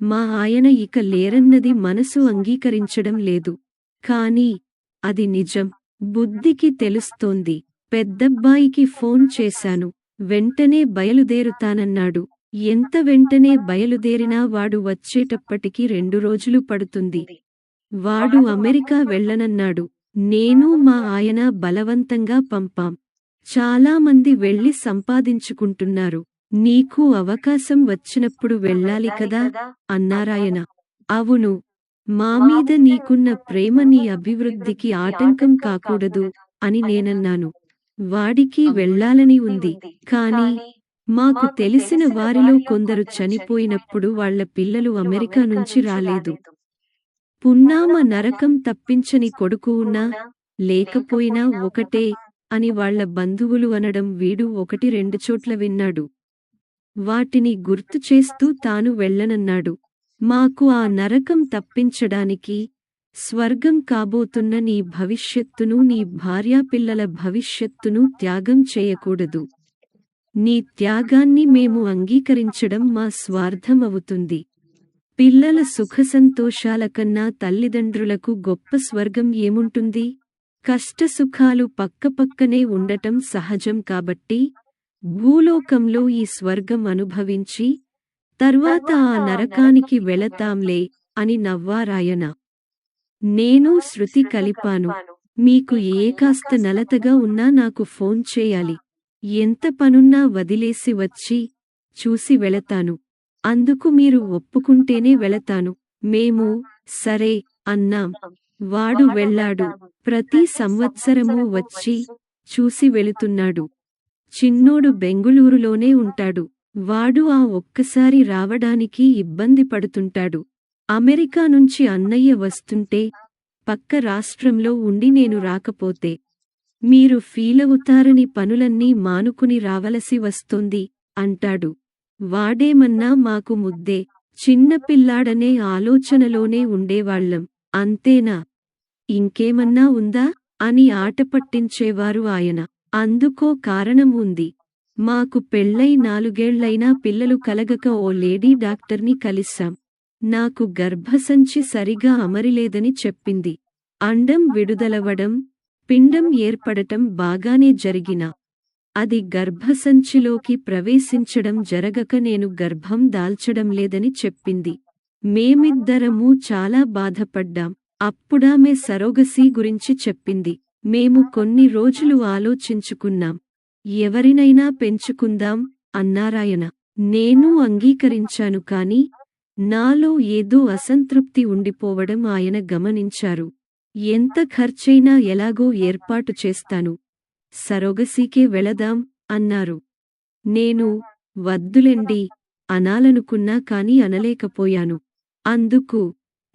మా ఆయన ఇక లేరన్నది మనసు అంగీకరించడం లేదు. కాని అది నిజం. బుద్ధికి తెలుస్తోంది. పెద్దబ్బాయికి ఫోన్ చేశాను. వెంటనే బయలుదేరుతానన్నాడు. ఎంత వెంటనే బయలుదేరినా వాడు వచ్చేటప్పటికి 2 రోజులు పడుతుంది. వాడు అమెరికా వెళ్ళనన్నాడు. నేను మా ఆయన బలవంతంగా పంపాం. చాలామంది వెళ్ళి సంపాదించుకుంటున్నారు. నీకు అవకాశం వచ్చినప్పుడు వెళ్ళాలి కదా అన్నారాయన. అవును. మామీద నీకున్న ప్రేమ నీ అభివృద్ధికి ఆటంకం కాకూడదు అని నేనన్నాను. వాడికి వెళ్ళాలని ఉంది. కాని మాకు తెలిసిన వారిలో కొందరు చనిపోయినప్పుడు వాళ్ల పిల్లలు అమెరికా నుంచి రాలేదు. పున్నామ నరకం తప్పించని కొడుకు ఉన్నా లేకపోయినా ఒకటే అని వాళ్ల బంధువులు అనడం వీడు 1-2 చోట్ల విన్నాడు. వాటిని గుర్తు చేస్తూ తాను వెళ్ళనన్నాడు. మాకు ఆ నరకం తప్పించడానికి స్వర్గం కాబోతున్న నీ భవిష్యత్తును నీ భార్యాపిల్లల భవిష్యత్తును త్యాగం చేయకూడదు. నీ త్యాగాన్ని మేము అంగీకరించడం మా స్వార్థం అవుతుంది. పిల్లల సుఖసంతోషాల కన్నా తల్లిదండ్రులకు గొప్ప స్వర్గం ఏముంటుంది? కష్టసుఖాలు పక్కపక్కనే ఉండటం సహజం కాబట్టి భూలోకంలో ఈ స్వర్గం అనుభవించి తర్వాత ఆ నరకానికి వెళతాంలే అని నవ్వారాయన. నేను శృతి కలిపాను. మీకు ఏ కాస్త నలతగా ఉన్నా నాకు ఫోన్ చేయాలి. ఎంత పనున్నా వదిలేసి వచ్చి చూసి వెళతాను. అందుకు మీరు ఒప్పుకుంటేనే వెళతాను. మేము సరే అన్నాం. వాడు వెళ్ళాడు. ప్రతి సంవత్సరమూ వచ్చి చూసి వెళుతున్నాడు. చిన్నోడు బెంగుళూరులోనే ఉంటాడు. వాడు ఆ ఒక్కసారి రావడానికి ఇబ్బంది పడుతుంటాడు. అమెరికా నుంచి అన్నయ్య వస్తుంటే పక్క రాష్ట్రంలో ఉండి నేను రాకపోతే మీరు ఫీలవుతారని పనులన్నీ మానుకుని రావలసి వస్తోంది అంటాడు. వాడేమన్నా మాకు ముద్దే. చిన్నపిల్లాడనే ఆలోచనలోనే ఉండేవాళ్లం. అంతేనా? ఇంకేమన్నా ఉందా అని ఆటపట్టించేవారు ఆయన. అందుకో కారణం ఉంది. మాకు పెళ్ళై 4 ఏళ్లైనా పిల్లలు కలగక ఓ లేడీ డాక్టర్ని కలిశాం. నాకు గర్భసంచి సరిగా అమరిలేదని చెప్పింది. అండం విడుదలవడం, పిండం ఏర్పడటం బాగానే జరిగినా అది గర్భసంచిలోకి ప్రవేశించడం జరగక నేను గర్భం దాల్చడం లేదని చెప్పింది. మేమిద్దరమూ చాలా బాధపడ్డాం. అప్పుడామె సరోగసీ గురించి చెప్పింది. మేము కొన్ని రోజులు ఆలోచించుకున్నాం. ఎవరినైనా పెంచుకుందాం అన్నారాయన. నేను అంగీకరించాను కాని నాలో ఏదో అసంతృప్తి ఉండిపోవడం ఆయన గమనించారు. ఎంత ఖర్చైనా ఎలాగో ఏర్పాటు చేస్తాను. సరోగసీకే వెళదాం అన్నారు. నేను వద్దులెండి అనాలనుకున్నా కాని అనలేకపోయాను. అందుకు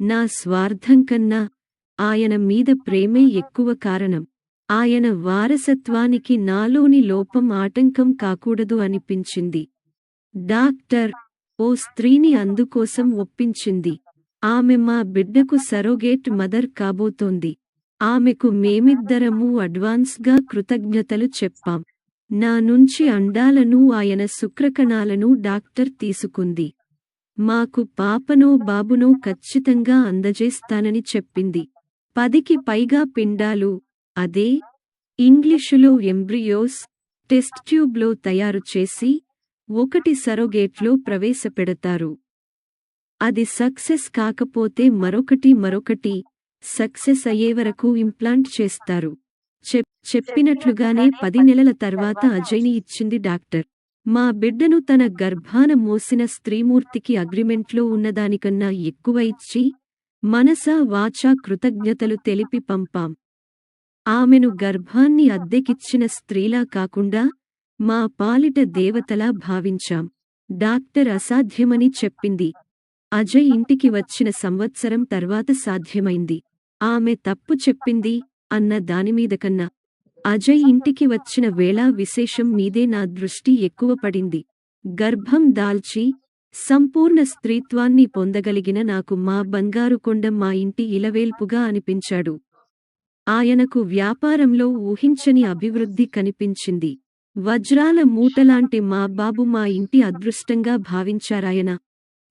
నా స్వార్థం కన్నా ఆయన మీద ప్రేమే ఎక్కువ కారణం. ఆయన వారసత్వానికి నాలోని లోపం ఆటంకం కాకూడదు అనిపించింది. డాక్టర్ ఓ స్త్రీని అందుకోసం ఒప్పించింది. ఆమె మా బిడ్డకు సరోగేట్ మదర్ కాబోతోంది. ఆమెకు మేమిద్దరమూ అడ్వాన్స్గా కృతజ్ఞతలు చెప్పాం. నా నుంచి అండాలనూ ఆయన శుక్రకణాలనూ డాక్టర్ తీసుకుంది. మాకు పాపనో బాబునో ఖచ్చితంగా అందజేస్తానని చెప్పింది. 10కి పైగా పిండాలు, అదే ఇంగ్లీషులో ఎంబ్రియోస్, టెస్ట్ ట్యూబ్లో తయారు చేసి 1 సరోగేట్లో ప్రవేశపెడతారు. అది సక్సెస్ కాకపోతే మరొకటి సక్సెస్ అయ్యేవరకు ఇంప్లాంట్ చేస్తారు. చెప్పినట్లుగానే 10 నెలల తర్వాత అజయ్ని ఇచ్చింది డాక్టర్. మా బిడ్డను తన గర్భాన మోసిన స్త్రీమూర్తికి అగ్రిమెంట్లో ఉన్నదానికన్నా ఎక్కువ ఇచ్చి మనసా వాచా కృతజ్ఞతలు తెలిపి పంపాం. ఆమెను గర్భాన్ని అద్దెకిచ్చిన స్త్రీలా కాకుండా మా పాలిట దేవతలా భావించాం. డాక్టర్ అసాధ్యమని చెప్పింది. అజయ్ ఇంటికి వచ్చిన సంవత్సరం తర్వాత సాధ్యమైంది. ఆమె తప్పు చెప్పింది అన్న దానిమీదకన్నా అజయ్ ఇంటికి వచ్చిన వేళ విశేషం మీదే నా దృష్టి ఎక్కువ పడింది. గర్భం దాల్చి సంపూర్ణ స్త్రీత్వాన్ని పొందగలిగిన నాకు మా బంగారు కొండ మా ఇంటి ఇలవేల్పుగా అనిపించాడు. ఆయనకు వ్యాపారంలో ఊహించని అభివృద్ధి కనిపించింది. వజ్రాల మూటలాంటి మా బాబు మా ఇంటి అదృష్టంగా భావించారాయన.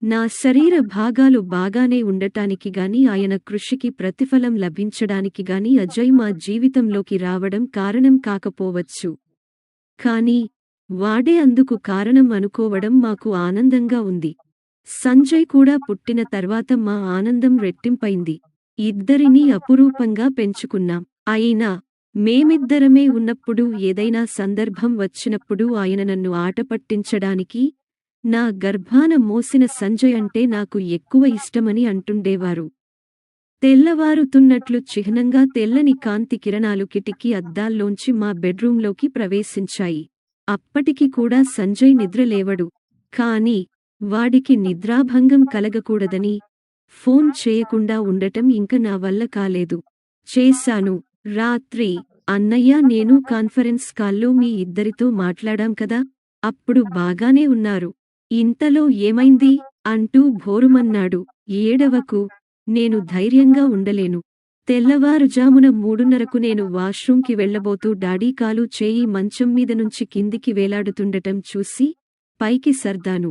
నా శరీర భాగాలు బాగానే ఉండటానికి గాని ఆయన కృషికి ప్రతిఫలం లభించడానికి గాని అజయ్ మా జీవితంలోకి రావడం కారణం కాకపోవచ్చు. కానీ వాడే అందుకు కారణం అనుకోవడం మాకు ఆనందంగా ఉంది. సంజయ్ కూడా పుట్టిన తర్వాత మా ఆనందం రెట్టింపైంది. ఇద్దరినీ అపురూపంగా పెంచుకున్నాం. అయినా మేమిద్దరమే ఉన్నప్పుడు ఏదైనా సందర్భం వచ్చినప్పుడు ఆయన నన్ను ఆట పట్టించడానికి నా గర్భాన మోసిన సంజయ్ అంటే నాకు ఎక్కువ ఇష్టమని అంటుండేవారు. తెల్లవారుతున్నట్లు చిహ్నంగా తెల్లని కాంతి కిరణాలు కిటికీ అద్దాల్లోంచి మా బెడ్రూంలోకి ప్రవేశించాయి. అప్పటికి కూడా సంజయ్ నిద్రలేవడు. కాని వాడికి నిద్రాభంగం కలగకూడదని ఫోన్ చేయకుండా ఉండటం ఇంక నా వల్ల కాలేదు. చేశాను. రాత్రి అన్నయ్య నేను కాన్ఫరెన్స్ కాల్లో మీ ఇద్దరితో మాట్లాడాం కదా, అప్పుడు బాగానే ఉన్నారు. ఇంతలో ఏమైంది అంటూ భోరుమన్నాడు. ఏడవకు, నేను ధైర్యంగా ఉండలేను. తెల్లవారుజామున 3:30కు నేను వాష్రూంకి వెళ్లబోతూ డాడీ కాలు చేయి మంచం మీద నుంచి కిందికి వేలాడుతుండటం చూసి పైకి సర్దాను.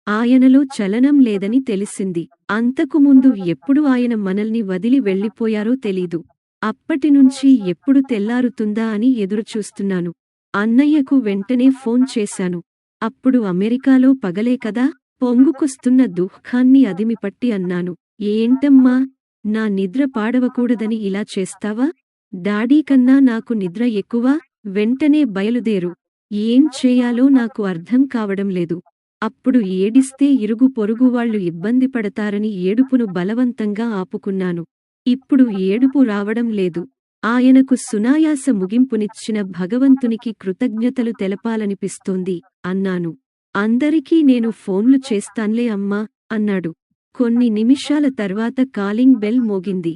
ఆయనలో చలనం లేదని తెలిసింది. అంతకుముందు ఎప్పుడు ఆయన మనల్ని వదిలి వెళ్ళిపోయారో తెలీదు. అప్పటినుంచి ఎప్పుడు తెల్లారుతుందా అని ఎదురుచూస్తున్నాను. అన్నయ్యకు వెంటనే ఫోన్ చేశాను. అప్పుడు అమెరికాలో పగలే కదా, పొంగుకొస్తున్న దుఃఖాన్ని అదిమిపట్టి అన్నాను. ఏంటమ్మా, నా నిద్ర పాడవకూడదని ఇలా చేస్తావా? డాడీ కన్నా నాకు నిద్ర ఎక్కువ. వెంటనే బయలుదేరు. ఏం చేయాలో నాకు అర్థం కావడం లేదు. అప్పుడు ఏడిస్తే ఇరుగు పొరుగువాళ్లు ఇబ్బంది పడతారని ఏడుపును బలవంతంగా ఆపుకున్నాను. ఇప్పుడు ఏడుపు రావడం లేదు. ఆయనకు సునాయాస ముగింపునిచ్చిన భగవంతునికి కృతజ్ఞతలు తెలపాలనిపిస్తోంది అన్నాను. అందరికీ నేను ఫోన్లు చేస్తాన్లే అమ్మా అన్నాడు. కొన్ని నిమిషాల తర్వాత కాలింగ్ బెల్ మోగింది.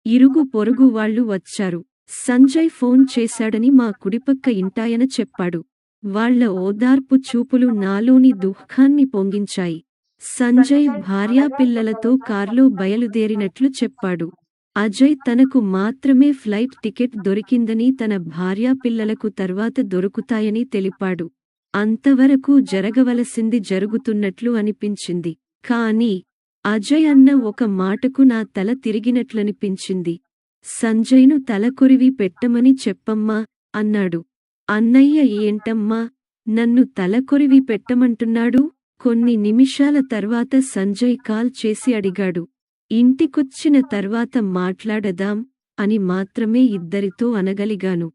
ఇరుగు పొరుగు వాళ్లు వచ్చారు. సంజయ్ ఫోన్ చేశాడని మా కుడిపక్క ఇంటాయన చెప్పాడు. వాళ్ల ఓదార్పు చూపులు నాలోని దుఃఖాన్ని పొంగించాయి. సంజయ్ భార్యాపిల్లలతో కార్లో బయలుదేరినట్లు చెప్పాడు. అజయ్ తనకు మాత్రమే ఫ్లైట్ టికెట్ దొరికిందని, తన భార్యాపిల్లలకు తర్వాత దొరుకుతాయని తెలిపాడు. అంతవరకు జరగవలసింది జరుగుతున్నట్లు అనిపించింది. కాని అజయ్ అన్న ఒక మాటకు నా తల తిరిగినట్లనిపించింది. సంజయ్ను తలకొరివి పెట్టమని చెప్పమ్మా అన్నాడు. అన్నయ్య ఏంటమ్మా, నన్ను తలకొరివి పెట్టమంటున్నాడు? కొన్ని నిమిషాల తర్వాత సంజయ్ కాల్ చేసి అడిగాడు. ఇంటికొచ్చిన తర్వాత మాట్లాడదాం అని మాత్రమే ఇద్దరితో అనగలిగాను.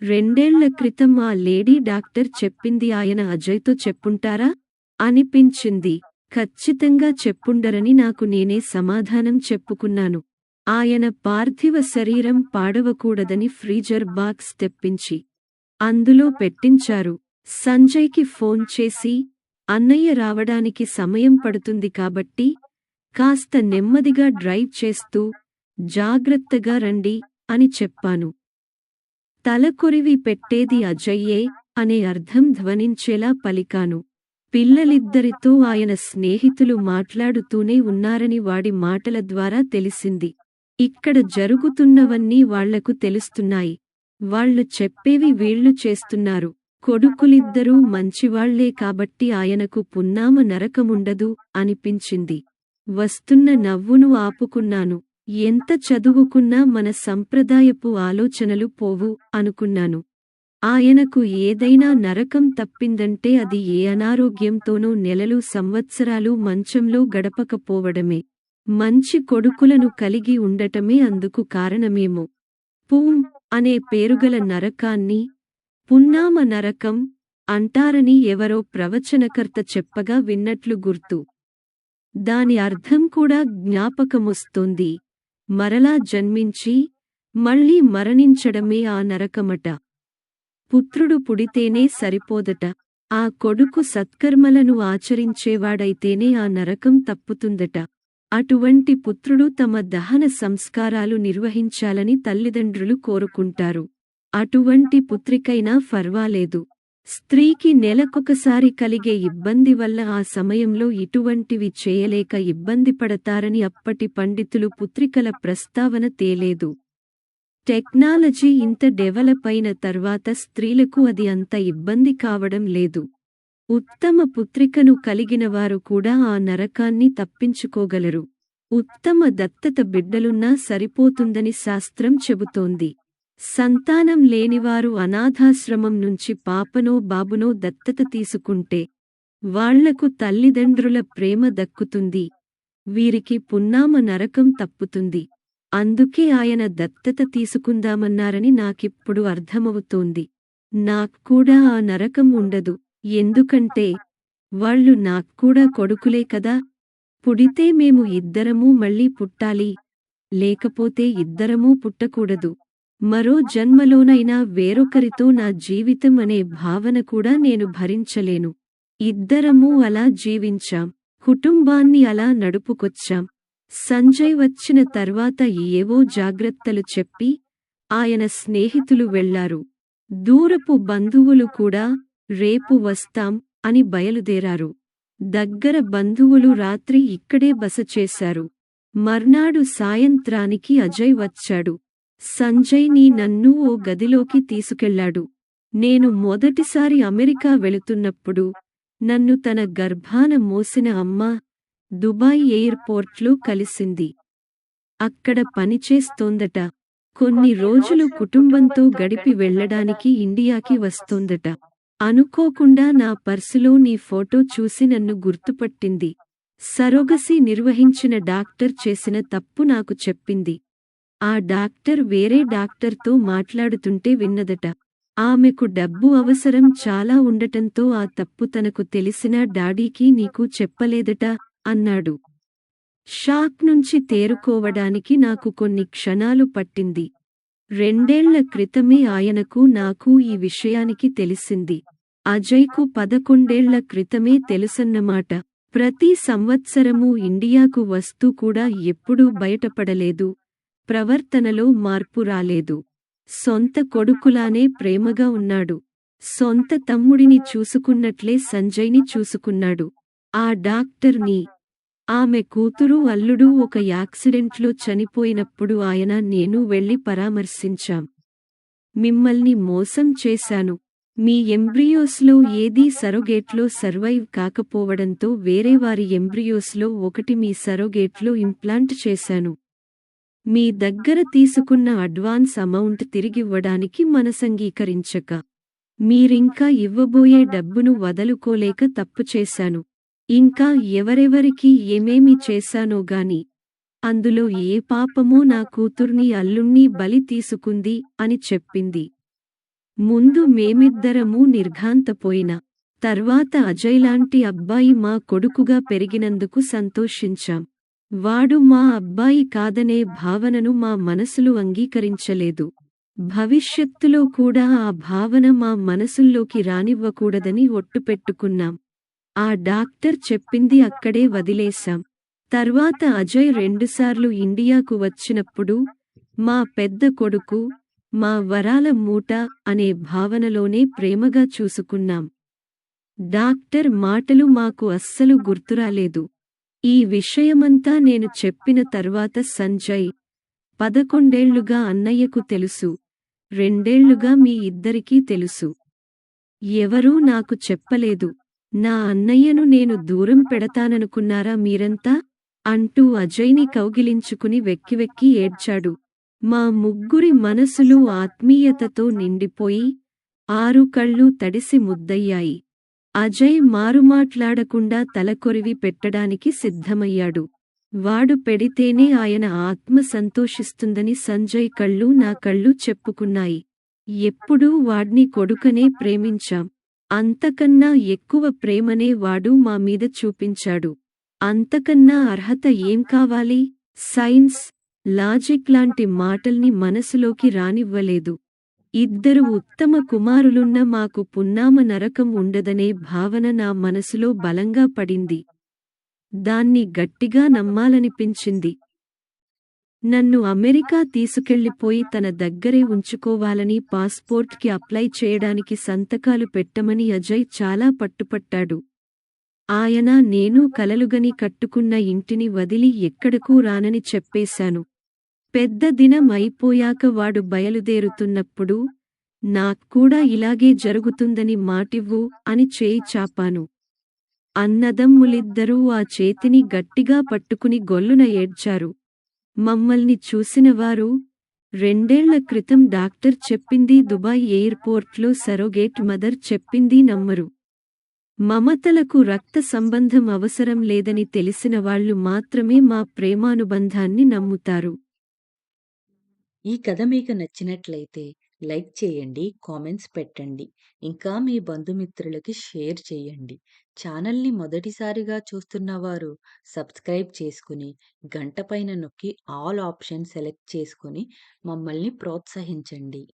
2 ఏళ్ల క్రితం ఆ లేడీ డాక్టర్ చెప్పింది ఆయన అజయ్తో చెప్పుంటారా అనిపించింది. ఖచ్చితంగా చెప్పుండరని నాకు నేనే సమాధానం చెప్పుకున్నాను. ఆయన పార్థివ శరీరం పాడవకూడదని ఫ్రీజర్ బాక్స్ తెప్పించి అందులో పెట్టించారు. సంజయ్కి ఫోన్ చేసి, అన్నయ్య రావడానికి సమయం పడుతుంది కాబట్టి కాస్త నెమ్మదిగా డ్రైవ్ చేస్తూ జాగ్రత్తగా రండి అని చెప్పాను. తలకొరివి పెట్టేది అజయ్యే అనే అర్థం ధ్వనించేలా పలికాను. పిల్లలిద్దరితో ఆయన స్నేహితులు మాట్లాడుతూనే ఉన్నారని వాడి మాటల ద్వారా తెలిసింది. ఇక్కడ జరుగుతున్నవన్నీ వాళ్లకు తెలుస్తున్నాయి. వాళ్లు చెప్పేవి వీళ్లు చేస్తున్నారు. కొడుకులిద్దరూ మంచివాళ్లే కాబట్టి ఆయనకు పున్నామ నరకముండదు అనిపించింది. వస్తున్న నవ్వును ఆపుకున్నాను. ఎంత చదువుకున్నా మన సంప్రదాయపు ఆలోచనలు పోవు అనుకున్నాను. ఆయనకు ఏదైనా నరకం తప్పిందంటే అది ఏ అనారోగ్యంతోనో నెలలు సంవత్సరాలు మంచంలో గడపకపోవడమే. మంచి కొడుకులను కలిగి ఉండటమే అందుకు కారణమేమో. పూం అనే పేరుగల నరకాన్ని పున్నామ నరకం అంటారని ఎవరో ప్రవచనకర్త చెప్పగా విన్నట్లు గుర్తు. దాని అర్థం కూడా జ్ఞాపకమొస్తోంది. మరలా జన్మించి మళ్లీ మరణించడమే ఆ నరకమట. పుత్రుడు పుడితేనే సరిపోదట. ఆ కొడుకు సత్కర్మలను ఆచరించేవాడైతేనే ఆ నరకం తప్పుతుందట. అటువంటి పుత్రుడు తమ దహన సంస్కారాలు నిర్వహించాలని తల్లిదండ్రులు కోరుకుంటారు. అటువంటి పుత్రికైనా ఫర్వాలేదు. స్త్రీకి నెలకొకసారి కలిగే ఇబ్బంది వల్ల ఆ సమయంలో ఇటువంటివి చేయలేక ఇబ్బందిపడతారని అప్పటి పండితులు పుత్రికల ప్రస్తావన తేలేదు. టెక్నాలజీ ఇంత డెవలప్ అయిన తర్వాత స్త్రీలకు అది అంత ఇబ్బంది కావడం లేదు. ఉత్తమ పుత్రికను కలిగినవారు కూడా ఆ నరకాన్ని తప్పించుకోగలరు. ఉత్తమ దత్తత బిడ్డలున్నా సరిపోతుందని శాస్త్రం చెబుతోంది. సంతానం లేనివారు అనాథాశ్రమం నుంచి పాపనో బాబునో దత్తత తీసుకుంటే వాళ్లకు తల్లిదండ్రుల ప్రేమ దక్కుతుంది. వీరికి పున్నామ నరకం తప్పుతుంది. అందుకే ఆయన దత్తత తీసుకుందామన్నారని నాకిప్పుడు అర్థమవుతోంది. నాక్కూడా ఆ నరకం ఉండదు. ఎందుకంటే వాళ్ళు నాక్కూడా కొడుకులే కదా. పుడితే మేము ఇద్దరమూ మళ్ళీ పుట్టాలి, లేకపోతే ఇద్దరమూ పుట్టకూడదు. మరో జన్మలోనైనా వేరొకరితో నా జీవితం అనే భావన కూడా నేను భరించలేను. ఇద్దరమూ అలా జీవించాం, కుటుంబాన్ని అలా నడుపుకొచ్చాం. సంజయ్ వచ్చిన తర్వాత ఏవో జాగ్రత్తలు చెప్పి ఆయన స్నేహితులు వెళ్లారు. దూరపు బంధువులు కూడా రేపు వస్తాం అని బయలుదేరారు. దగ్గర బంధువులు రాత్రి ఇక్కడే బస చేశారు. మర్నాడు సాయంత్రానికి అజయ్ వచ్చాడు. సంజయ్ నన్ను ఓ గదిలోకి తీసుకెళ్లాడు. నేను మొదటిసారి అమెరికా వెళుతున్నప్పుడు నన్ను తన గర్భాన మోసిన అమ్మ దుబాయ్ ఎయిర్పోర్ట్లో కలిసింది. అక్కడ పనిచేస్తోందట. కొన్ని రోజులు కుటుంబంతో గడిపి వెళ్లడానికి ఇండియాకి వస్తోందట. అనుకోకుండా నా పర్సులో నీ ఫోటో చూసి నన్ను గుర్తుపట్టింది. సరోగసీ నిర్వహించిన డాక్టర్ చేసిన తప్పు నాకు చెప్పింది. ఆ డాక్టర్ వేరే డాక్టర్తో మాట్లాడుతుంటే విన్నదట. ఆమెకు డబ్బు అవసరం చాలా ఉండటంతో ఆ తప్పు తనకు తెలిసినా డాడీకి నీకు చెప్పలేదట అన్నాడు. షాక్ నుంచి తేరుకోవడానికి నాకు కొన్ని క్షణాలు పట్టింది. 2 ఏళ్ల క్రితమే ఆయనకు నాకు ఈ విషయానికి తెలిసింది. అజయ్కు 11 ఏళ్ల క్రితమే తెలుసన్నమాట. ప్రతి సంవత్సరమూ ఇండియాకు వస్తూ కూడా ఎప్పుడూ బయటపడలేదు. ప్రవర్తనలో మార్పు రాలేదు. సొంత కొడుకులానే ప్రేమగా ఉన్నాడు. సొంత తమ్ముడిని చూసుకున్నట్లే సంజయ్ని చూసుకున్నాడు. ఆ డాక్టర్ని, ఆమె కూతురు అల్లుడు ఒక యాక్సిడెంట్లో చనిపోయినప్పుడు ఆయన నేను వెళ్లి పరామర్శించాం. మిమ్మల్ని మోసం చేశాను. మీ ఎంబ్రియోస్లో ఏదీ సరోగేట్లో సర్వైవ్ కాకపోవడంతో వేరేవారి ఎంబ్రియోస్లో ఒకటి మీ సరోగేట్లో ఇంప్లాంట్ చేశాను. మీ దగ్గర తీసుకున్న అడ్వాన్స్ అమౌంట్ తిరిగివ్వడానికి మనసంగీకరించక మీరింకా ఇవ్వబోయే డబ్బును వదులుకోలేక తప్పు చేశాను. ఇంకా ఎవరెవరికి ఏమేమి చేశానో గాని అందులో ఏ పాపమో నా కూతుర్ని అల్లుణ్ణి బలి తీసుకుంది అని చెప్పింది. ముందు మేమిద్దరమూ నిర్ఘాంతపోయినా తర్వాత అజయ్లాంటి అబ్బాయి మా కొడుకుగా పెరిగినందుకు సంతోషించాం. వాడు మా అబ్బాయి కాదనే భావనను మా మనసులు అంగీకరించలేదు. భవిష్యత్తులో కూడా ఆ భావన మా మనసుల్లోకి రానివ్వకూడదని ఒట్టుపెట్టుకున్నాం. ఆ డాక్టర్ చెప్పింది అక్కడే వదిలేశాం. తర్వాత అజయ్ 2 సార్లు ఇండియాకు వచ్చినప్పుడు మా పెద్ద కొడుకు, మా వరాల మూట అనే భావనలోనే ప్రేమగా చూసుకున్నాం. డాక్టర్ మాటలు మాకు అస్సలు గుర్తురాలేదు. ఈ విషయమంతా నేను చెప్పిన తర్వాత సంజయ్, 11 ఏళ్లుగా అన్నయ్యకు తెలుసు, 2 ఏళ్లుగా మీ ఇద్దరికీ తెలుసు. ఎవరూ నాకు చెప్పలేదు. నా అన్నయ్యను నేను దూరం పెడతాననుకున్నారా మీరంతా? అంటూ అజయ్ని కౌగిలించుకుని వెక్కివెక్కి ఏడ్చాడు. మా ముగ్గురి మనసులు ఆత్మీయతతో నిండిపోయి 6 కళ్ళు తడిసి ముద్దయ్యాయి. అజయ్ మారుమాట్లాడకుండా తలకొరివి పెట్టడానికి సిద్ధమయ్యాడు. వాడు పెడితేనే ఆయన ఆత్మ సంతోషిస్తుందని సంజయ్ కళ్ళు నా కళ్ళు చెప్పుకున్నాయి. ఎప్పుడూ వాడ్ని కొడుకనే ప్రేమించాం. అంతకన్నా ఎక్కువ ప్రేమనే వాడు మా మీద చూపించాడు. అంతకన్నా అర్హత ఏం కావాలి? సైన్స్, లాజిక్ లాంటి మాటల్ని మనసులోకి రానివ్వలేదు. 2 ఉత్తమ కుమారులున్న మాకు పున్నామ నరకం ఉండదనే భావన నా మనసులో బలంగా పడింది. దాన్ని గట్టిగా నమ్మాలనిపించింది. నన్ను అమెరికా తీసుకెళ్లిపోయి తన దగ్గరే ఉంచుకోవాలని పాస్పోర్ట్కి అప్లై చేయడానికి సంతకాలు పెట్టమని అజయ్ చాలా పట్టుపట్టాడు. ఆయన నేను కలలుగని కట్టుకున్న ఇంటిని వదిలి ఎక్కడకూ రానని చెప్పేశాను. పెద్ద దినం అయిపోయాక వాడు బయలుదేరుతున్నప్పుడు నాక్కూడా ఇలాగే జరుగుతుందని మాటివ్వు అని చేయి చాపాను. అన్నదమ్ములిద్దరూ ఆ చేతిని గట్టిగా పట్టుకుని గొల్లున ఏడ్చారు. మమ్మల్ని చూసినవారు, రెండేళ్ల క్రితం డాక్టర్ చెప్పింది దుబాయ్ ఎయిర్పోర్ట్లో సరోగేట్ మదర్ చెప్పింది నమ్మరు. మమతలకు రక్త సంబంధం అవసరం లేదని తెలిసినవాళ్లు మాత్రమే మా ప్రేమానుబంధాన్ని నమ్ముతారు. ఈ కథ మీకు నచ్చినట్లయితే లైక్ చేయండి, కామెంట్స్ పెట్టండి. ఇంకా మీ బంధుమిత్రులకి షేర్ చేయండి. ఛానల్‌ని మొదటిసారిగా చూస్తున్నవారు సబ్స్క్రైబ్ చేసుకుని, గంట పైన నొక్కి ఆల్ ఆప్షన్ సెలెక్ట్ చేసుకొని మమ్మల్ని ప్రోత్సహించండి.